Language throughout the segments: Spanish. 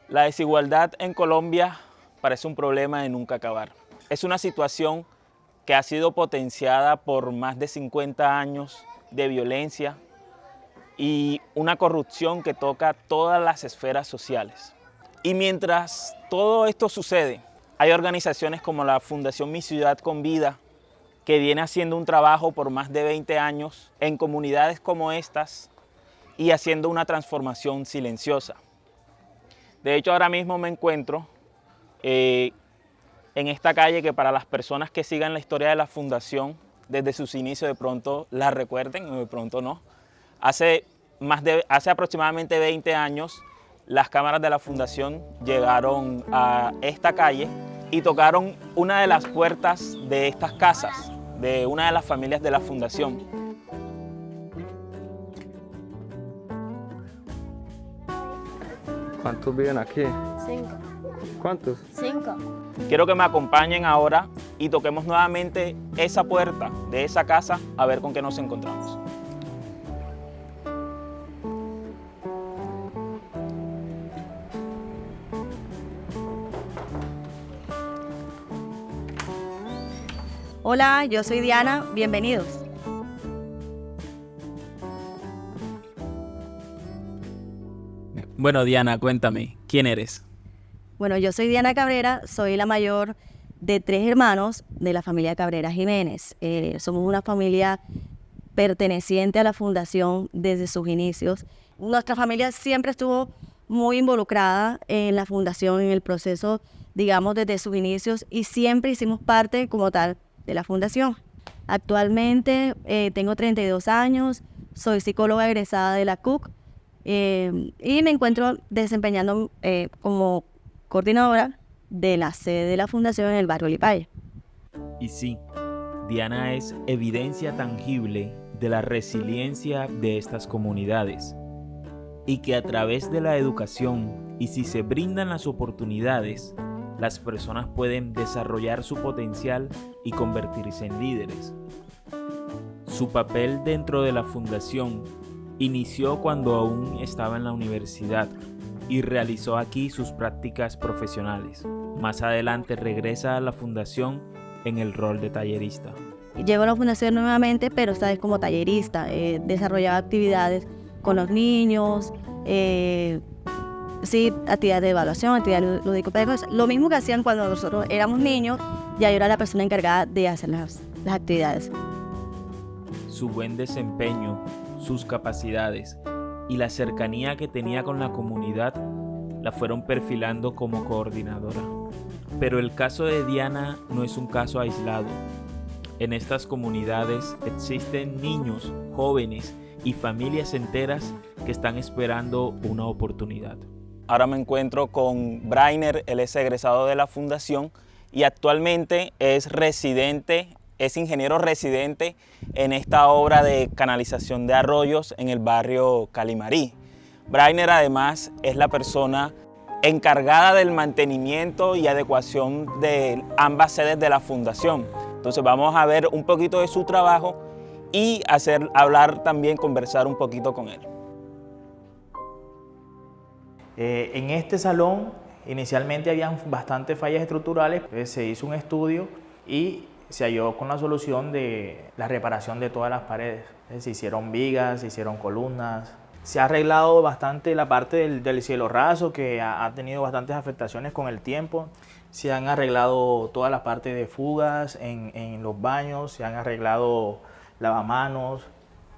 La desigualdad en Colombia parece un problema de nunca acabar. Es una situación que ha sido potenciada por más de 50 años de violencia y una corrupción que toca todas las esferas sociales. Y mientras todo esto sucede, hay organizaciones como la Fundación Mi Ciudad con Vida, que viene haciendo un trabajo por más de 20 años en comunidades como estas y haciendo una transformación silenciosa. De hecho, ahora mismo me encuentro en esta calle que, para las personas que sigan la historia de la fundación desde sus inicios, de pronto la recuerden o de pronto no. Hace aproximadamente 20 años, las cámaras de la fundación llegaron a esta calle y tocaron una de las puertas de estas casas, de una de las familias de la fundación. ¿Cuántos viven aquí? 5. ¿Cuántos? 5. Quiero que me acompañen ahora y toquemos nuevamente esa puerta de esa casa a ver con qué nos encontramos. Hola, yo soy Diana, bienvenidos. Bueno, Diana, cuéntame, ¿quién eres? Bueno, yo soy Diana Cabrera, soy la mayor de 3 hermanos de la familia Cabrera Jiménez. Somos una familia perteneciente a la fundación desde sus inicios. Nuestra familia siempre estuvo muy involucrada en la fundación, en el proceso, digamos, desde sus inicios, y siempre hicimos parte como tal de la fundación. Actualmente tengo 32 años, soy psicóloga egresada de la CUC y me encuentro desempeñando como coordinadora de la sede de la fundación en el barrio Lipaya. Y sí, Diana es evidencia tangible de la resiliencia de estas comunidades y que a través de la educación y si se brindan las oportunidades, las personas pueden desarrollar su potencial y convertirse en líderes. Su papel dentro de la fundación inició cuando aún estaba en la universidad y realizó aquí sus prácticas profesionales. Más adelante regresa a la fundación en el rol de tallerista. Llego a la fundación nuevamente, pero esta vez como tallerista. Desarrollaba actividades con los niños, sí, actividades de evaluación, actividades lúdico-pedagógicas. Lo mismo que hacían cuando nosotros éramos niños, ya yo era la persona encargada de hacer las actividades. Su buen desempeño, sus capacidades y la cercanía que tenía con la comunidad la fueron perfilando como coordinadora. Pero el caso de Diana no es un caso aislado. En estas comunidades existen niños, jóvenes y familias enteras que están esperando una oportunidad. Ahora me encuentro con Brainer, él es egresado de la fundación y actualmente es ingeniero residente en esta obra de canalización de arroyos en el barrio Calimarí. Brainer además es la persona encargada del mantenimiento y adecuación de ambas sedes de la fundación. Entonces vamos a ver un poquito de su trabajo y conversar un poquito con él. En este salón inicialmente habían bastantes fallas estructurales, se hizo un estudio y se halló con la solución de la reparación de todas las paredes. Se hicieron vigas, se hicieron columnas. Se ha arreglado bastante la parte del cielo raso, que ha tenido bastantes afectaciones con el tiempo. Se han arreglado todas las partes de fugas en los baños, se han arreglado lavamanos.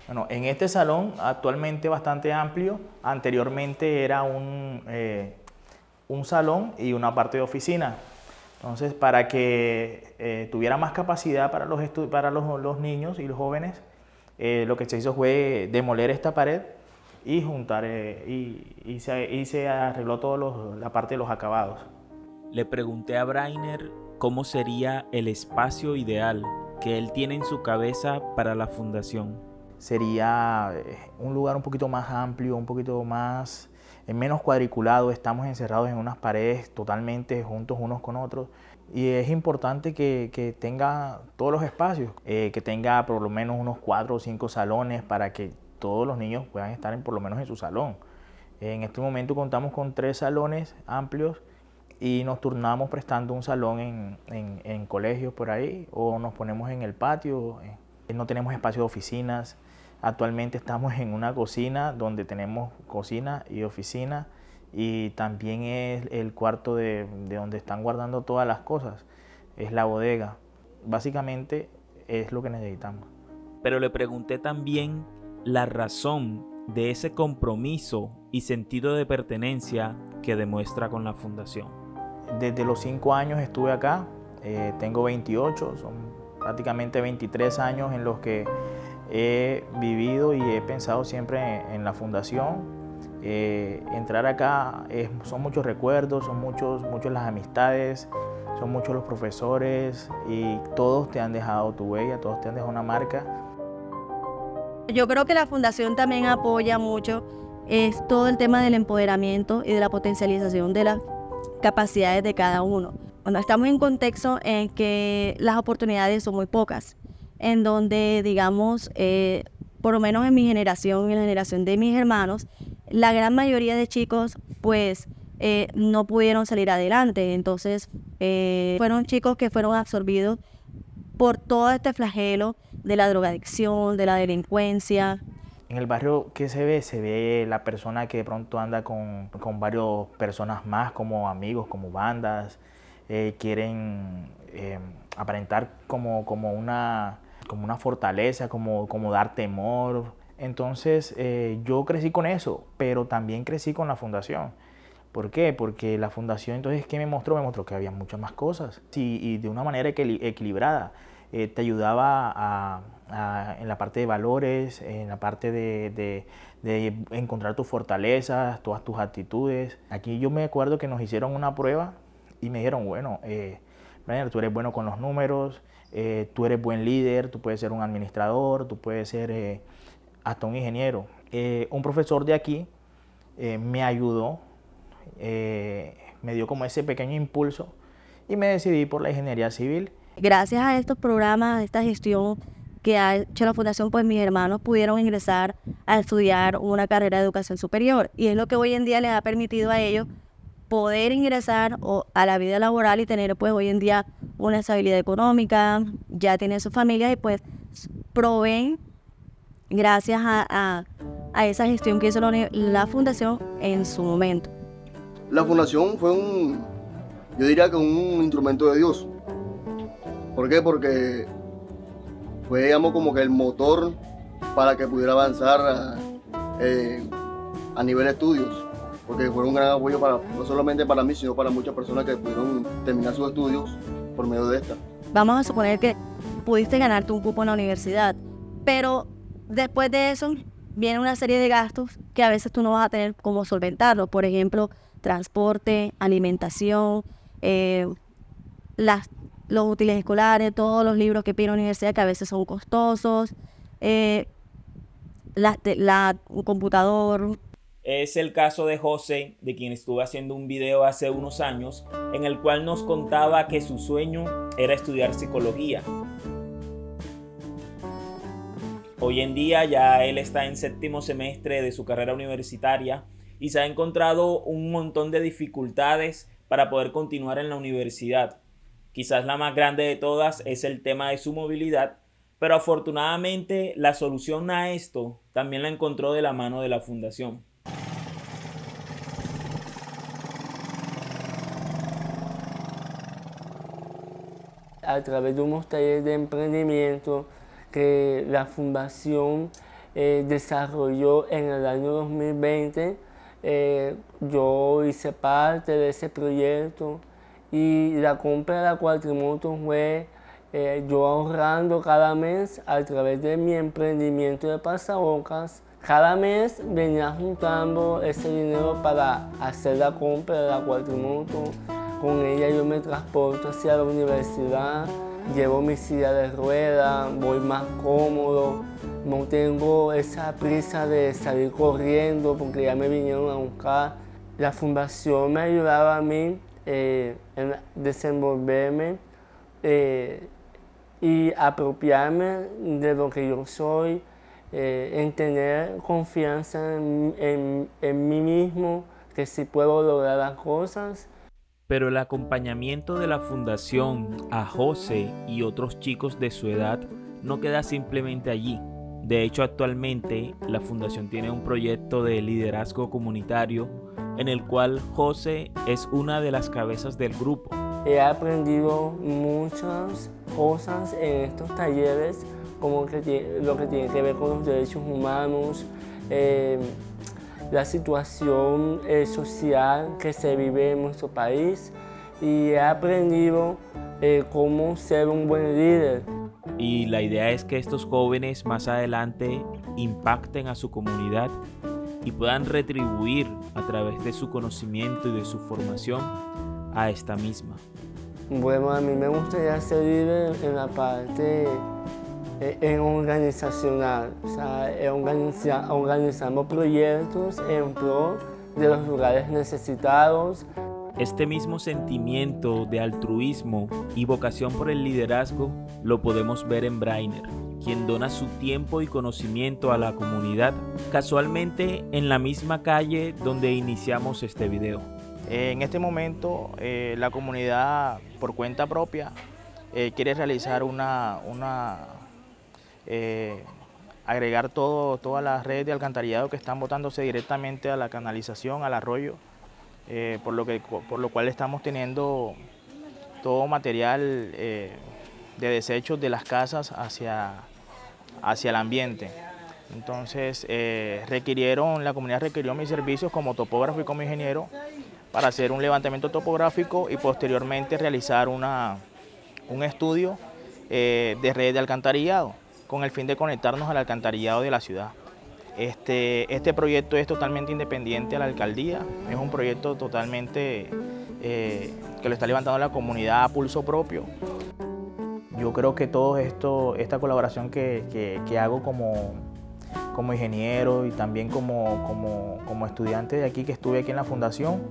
Bueno, en este salón, actualmente bastante amplio, anteriormente era un salón y una parte de oficina. Entonces, para que tuviera más capacidad para los niños y los jóvenes, lo que se hizo fue demoler esta pared y juntar y se arregló toda la parte de los acabados. Le pregunté a Brainer cómo sería el espacio ideal que él tiene en su cabeza para la fundación. Sería un lugar un poquito más amplio, un poquito más menos cuadriculado. Estamos encerrados en unas paredes totalmente juntos unos con otros y es importante que tenga todos los espacios, que tenga por lo menos unos 4 o 5 salones para que todos los niños puedan estar por lo menos en su salón. En este momento contamos con 3 salones amplios y nos turnamos prestando un salón en colegios por ahí, o nos ponemos en el patio. No tenemos espacio de oficinas. Actualmente estamos en una cocina donde tenemos cocina y oficina, y también es el cuarto de donde están guardando todas las cosas, es la bodega. Básicamente es lo que necesitamos. Pero le pregunté también la razón de ese compromiso y sentido de pertenencia que demuestra con la fundación. Desde los 5 años estuve acá, tengo 28, son prácticamente 23 años en los que he vivido y he pensado siempre en la fundación. Entrar acá son muchos recuerdos, son muchos las amistades, son muchos los profesores, y todos te han dejado tu huella, todos te han dejado una marca. Yo creo que la fundación también apoya mucho es todo el tema del empoderamiento y de la potencialización de las capacidades de cada uno. Cuando estamos en contexto en que las oportunidades son muy pocas, en donde, digamos, por lo menos en mi generación y en la generación de mis hermanos, la gran mayoría de chicos, pues, no pudieron salir adelante. Entonces, fueron chicos que fueron absorbidos por todo este flagelo de la drogadicción, de la delincuencia. En el barrio, ¿qué se ve? Se ve la persona que de pronto anda con varias personas más, como amigos, como bandas, quieren aparentar como una fortaleza, como dar temor. Entonces yo crecí con eso, pero también crecí con la fundación. ¿Por qué? Porque la fundación, entonces, ¿qué me mostró? Me mostró que había muchas más cosas, y de una manera equilibrada. Te ayudaba en la parte de valores, en la parte de encontrar tus fortalezas, todas tus actitudes. Aquí yo me acuerdo que nos hicieron una prueba y me dijeron, bueno, Brian, tú eres bueno con los números, tú eres buen líder, tú puedes ser un administrador, tú puedes ser hasta un ingeniero. Un profesor de aquí me ayudó, me dio como ese pequeño impulso, y me decidí por la ingeniería civil. Gracias a estos programas, a esta gestión que ha hecho la fundación, pues mis hermanos pudieron ingresar a estudiar una carrera de educación superior, y es lo que hoy en día les ha permitido a ellos poder ingresar a la vida laboral y tener, pues, hoy en día una estabilidad económica, ya tienen su familia y pues proveen gracias a esa gestión que hizo la fundación en su momento. La fundación fue yo diría que un instrumento de Dios. ¿Por qué? Porque fue, digamos, como que el motor para que pudiera avanzar a nivel de estudios, porque fue un gran apoyo no solamente para mí, sino para muchas personas que pudieron terminar sus estudios por medio de esta. Vamos a suponer que pudiste ganarte un cupo en la universidad, pero después de eso viene una serie de gastos que a veces tú no vas a tener cómo solventarlo. Por ejemplo, transporte, alimentación, los útiles escolares, todos los libros que pide la universidad, que a veces son costosos, un computador. Es el caso de José, de quien estuve haciendo un video hace unos años, en el cual nos contaba que su sueño era estudiar psicología. Hoy en día ya él está en 7º semestre de su carrera universitaria y se ha encontrado un montón de dificultades para poder continuar en la universidad. Quizás la más grande de todas es el tema de su movilidad, pero afortunadamente la solución a esto también la encontró de la mano de la fundación. A través de unos talleres de emprendimiento que la fundación desarrolló en el año 2020, yo hice parte de ese proyecto, y la compra de la cuatrimoto fue yo ahorrando cada mes a través de mi emprendimiento de pasabocas. Cada mes venía juntando ese dinero para hacer la compra de la cuatrimoto. Con ella yo me transporto hacia la universidad, llevo mi silla de ruedas, voy más cómodo, no tengo esa prisa de salir corriendo porque ya me vinieron a buscar. La fundación me ayudaba a mí en desenvolverme y apropiarme de lo que yo soy, en tener confianza en mí mismo, que sí puedo lograr las cosas. Pero el acompañamiento de la fundación a José y otros chicos de su edad no queda simplemente allí. De hecho, actualmente la fundación tiene un proyecto de liderazgo comunitario en el cual José es una de las cabezas del grupo. He aprendido muchas cosas en estos talleres, como lo que tiene que ver con los derechos humanos, la situación social que se vive en nuestro país, y he aprendido cómo ser un buen líder. Y la idea es que estos jóvenes más adelante impacten a su comunidad y puedan retribuir a través de su conocimiento y de su formación a esta misma. Bueno, a mí me gustaría ser líder en la parte organizacional, o sea, organizando proyectos en pro de los lugares necesitados. Este mismo sentimiento de altruismo y vocación por el liderazgo lo podemos ver en Brainer, quien dona su tiempo y conocimiento a la comunidad, casualmente en la misma calle donde iniciamos este video. En este momento la comunidad por cuenta propia quiere realizar agregar todas las redes de alcantarillado que están botándose directamente a la canalización, al arroyo, por lo cual estamos teniendo todo material de desechos de las casas hacia el ambiente. Entonces la comunidad requirió mis servicios como topógrafo y como ingeniero para hacer un levantamiento topográfico y posteriormente realizar un estudio de redes de alcantarillado con el fin de conectarnos al alcantarillado de la ciudad. Este proyecto es totalmente independiente a la alcaldía, es un proyecto totalmente que lo está levantando la comunidad a pulso propio. Yo creo que esta colaboración que hago como ingeniero y también como estudiante de aquí, que estuve aquí en la fundación,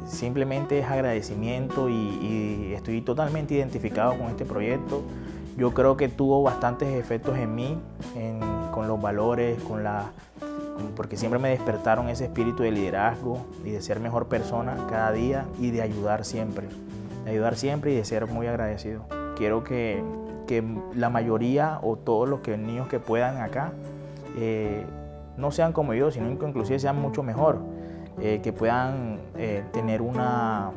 simplemente es agradecimiento y estoy totalmente identificado con este proyecto. Yo creo que tuvo bastantes efectos en mí, con los valores, porque siempre me despertaron ese espíritu de liderazgo y de ser mejor persona cada día y de ayudar siempre y de ser muy agradecido. Quiero que la mayoría o todos los niños que puedan acá no sean como yo, sino que inclusive sean mucho mejor, que puedan tener una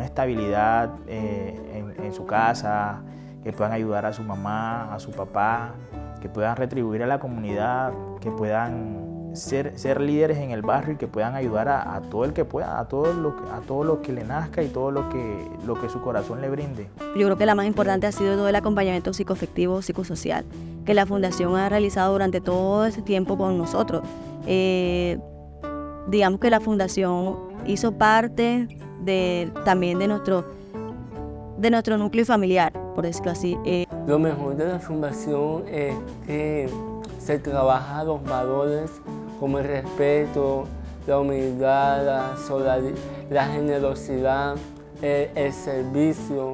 estabilidad en su casa, que puedan ayudar a su mamá, a su papá, que puedan retribuir a la comunidad, que puedan ser líderes en el barrio y que puedan ayudar a todo el que pueda, a todo lo que le nazca y todo lo que su corazón le brinde. Yo creo que la más importante ha sido todo el acompañamiento psicoafectivo, psicosocial, que la Fundación ha realizado durante todo ese tiempo con nosotros. Digamos que la Fundación hizo parte también de nuestro núcleo familiar, por decirlo así. Lo mejor de la Fundación es que se trabaja los valores como el respeto, la humildad, la generosidad, el servicio.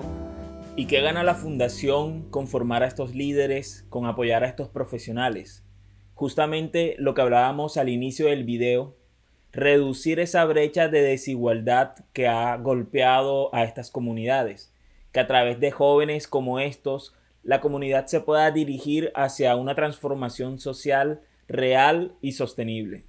¿Y qué gana la fundación con formar a estos líderes, con apoyar a estos profesionales? Justamente lo que hablábamos al inicio del video, reducir esa brecha de desigualdad que ha golpeado a estas comunidades, que a través de jóvenes como estos, la comunidad se pueda dirigir hacia una transformación social real y sostenible.